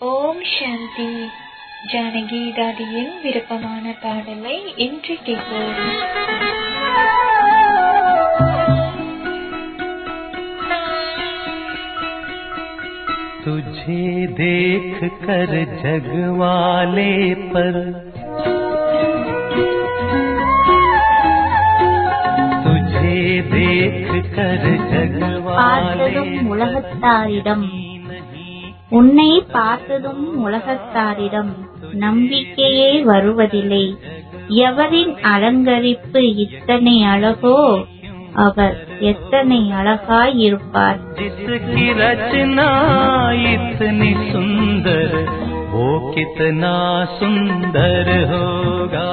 ஓம் சாந்தி. ஜானகி தாதியின் விருப்பமான பாடலை இன்று கேட்போம். तुझे देख कर जग वाले पर तुझे देख कर जग वाले உலகத்தாரிடம் உன்னை பார்த்ததும் உலகத்தாரிடம் நம்பிக்கையே வருவதில்லை. எவரின் அலங்கரிப்பு இத்தனை அழகோ அவர் எத்தனை அழகாயிருப்பார். जिसकी रचना इतनी सुंदर वो कितना सुंदर होगा.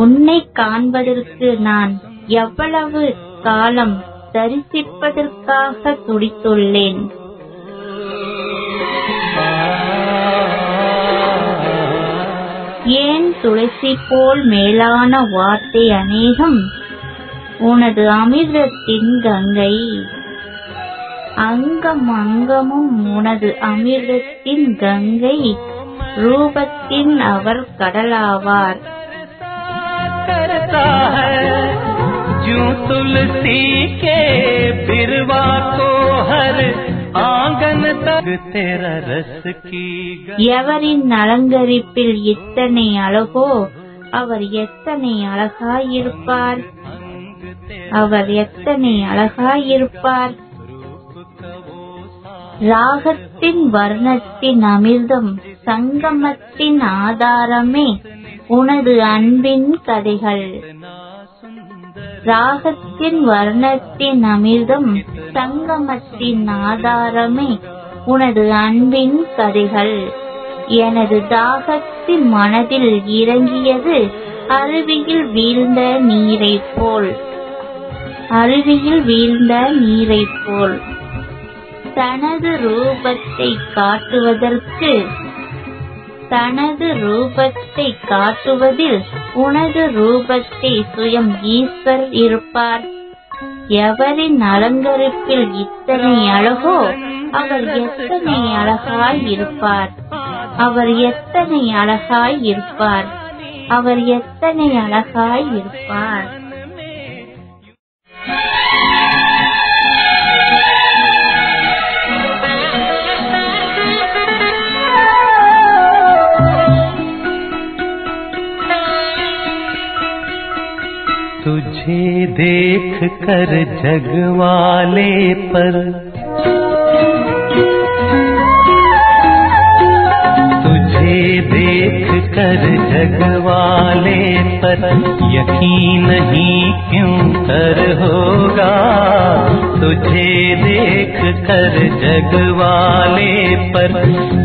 உன்னை காண்பதற்கு நான் எவ்வளவு காலம் தரிசிப்பதற்காக துடித்துள்ளேன். ஏன் துளசி போல் மேலான வார்த்தை அநேகம் உனது அமிர்தத்தின் கங்கை. அங்கம் அங்கமும் உனது அமிர்தத்தின் கங்கை ரூபத்தின் அவர் கடலாவார். जो तुलसी के बिरवा को हर आंगन तक तेरा रस की. எவரின் அலங்கரிப்பில் இத்தனை அழகோ அவர் எத்தனை அழகாயிருப்பார். அவர் எத்தனை அழகாயிருப்பார். ராகத்தின் வர்ணத்தின் அமிர்தம் சங்கமத்தின் ஆதாரமே உனது அன்பின் கதைகள். ராகத்தின் வர்ணத்தின் அமிர்தம் சங்கமத்தின் ஆதாரமே உனது அன்பின் கதைகள். எனது தாகத்தின் மனதில் இறங்கியது அருவியில் வீழ்ந்த நீரைப் போல். அருவியில் வீழ்ந்த நீரைப் போல். தனது ரூபத்தை காட்டுவதற்கு தனது ரூபத்தை காட்டுவதில் உனது ரூபத்தை சுயம் ஈஸ்வர் இருப்பார். எவரின் அலங்கரிப்பில் இத்தனை அழகோ அவர் எத்தனை அழகாயிருப்பார். அவர் எத்தனை அழகாயிருப்பார். அவர் எத்தனை அழகாயிருப்பார். तुझे देख कर जग वाले पर तुझे देख कर जग वाले पर यकीन ही क्यों कर होगा. तुझे देख कर जग वाले पर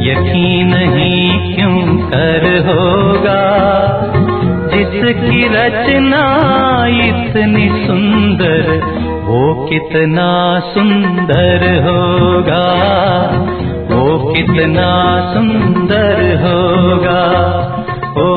यकीन ही क्यों कर होगा. जिसकी रचना इतनी सुंदर वो कितना सुंदर होगा. वो कितना सुंदर होगा. ओ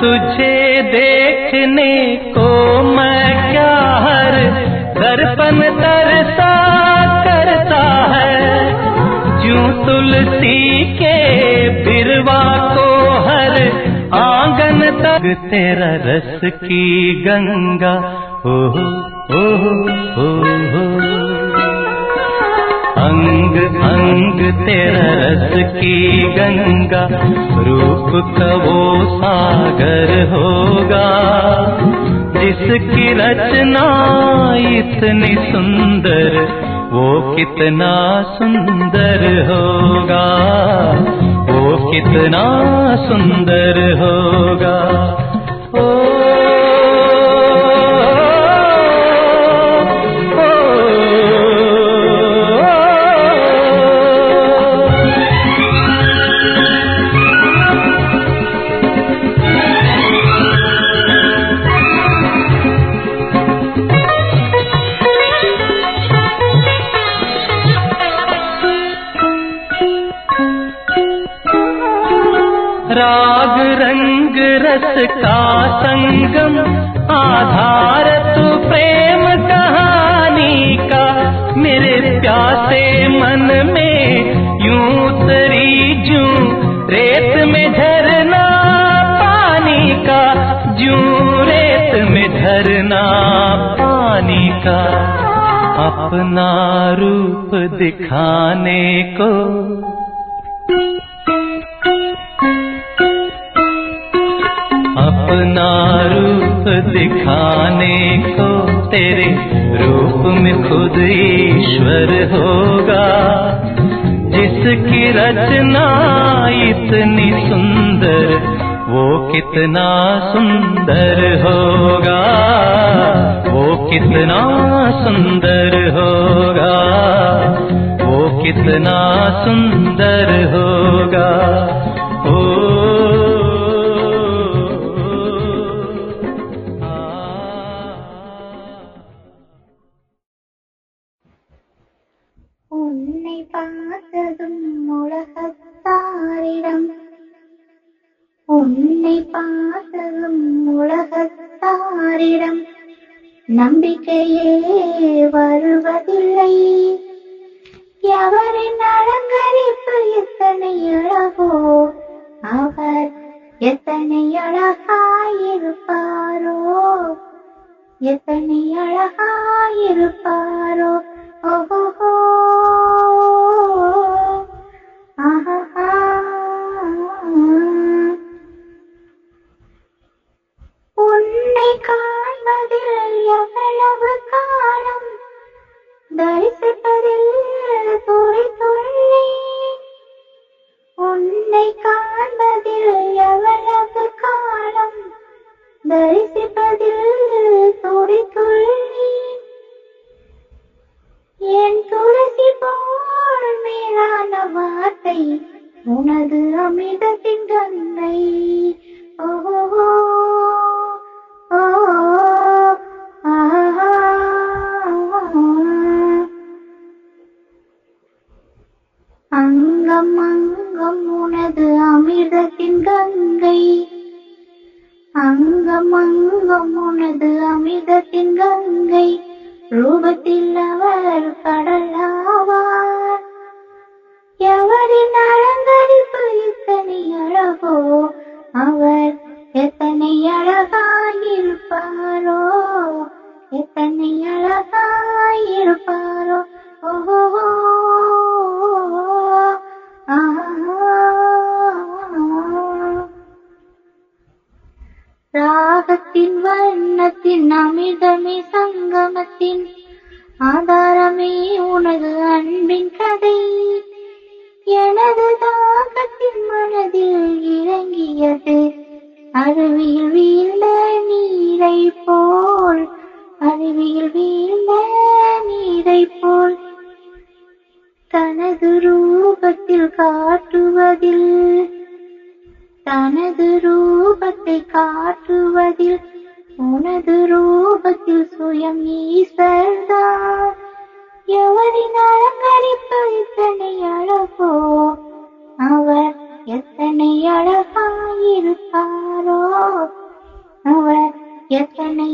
तुझे देखने को मैं क्या हर दर्पण तरसा करता है. जो तुलसी के बिरवा को हर आंगन तक तेरा रस की गंगा. ओ हो हो हो. अंग अंग तेरा रस की गंगा रूप का वो सागर होगा. जिसकी रचना इतनी सुंदर वो कितना सुंदर होगा. वो कितना सुंदर होगा. ओ राग रंग रस का संगम, आधार तू प्रेम कहानी का। मेरे प्यासे मन में यूं उतरी जूं रेत में झरना पानी का, जूं रेत में झरना पानी का। अपना रूप दिखाने को अपना रूप दिखाने को, तेरे रूप में खुद ईश्वर होगा। जिसकी रचना इतनी सुंदर, वो कितना सुंदर होगा, वो कितना सुंदर होगा, वो कितना सुंदर होगा। ओ உன்னை பார்த்ததும் உலகத்தாரிடம், உன்னை பார்த்ததும் உலகத்தாரிடம் நம்பிக்கையே வருவதில்லை. எவரின் அலங்கரிப்பு எத்தனை அழகோ, அவர் எத்தனை அழகாயிருப்பாரோ, எத்தனை அழகாயிருப்பாரோ. ஓஹோ ஆஹா. உன்னை காண்பதில் எவ்வளவு காலம், தரிசிப்பதில் துளி துள்ளி. உன்னை காண்பதில் எவ்வளவு காலம், தரிசிப்பதில் துளி துள்ளி. என் துளசி போல் மேலான வார்த்தை உனது அமிர்தத்தின் கங்கை. ஓஹோ அங்கம் அங்கம் உனது அமிர்தத்தின் கங்கை, அங்கம் அங்கம் உனது அமிர்தத்தின் கங்கை. ரூபத்தில் அவர் கடலாவார், எவரின் அலங்கரிப்பு எத்தனை அழகோ, அவர் எத்தனை அழகாயிருப்பாரோ, எத்தனை அழகாயிருப்பாரோ. ஓஹோ ராகத்தின் வண்ணத்தின் அமிர்தமே சங்கமத்தின் ஆதாரமே உனது அன்பின் கதை. எனது தாகத்தின் மனதில் இறங்கியது அருவியில் வீழ்ந்த நீரை போல், அருவியில் வீழ்ந்த நீரை போல். தனது ரூபத்தில் காட்டுவதில், தனது ரூபத்தை காட்டுவதில், உனது ரூபத்தில் சுயம் ஈஸ்வர்தான். எவரின் அலங்கரிப்பு எத்தனை அழகோ, அவர் எத்தனை அழகாயிருப்பாரோ, அவர் எத்தனை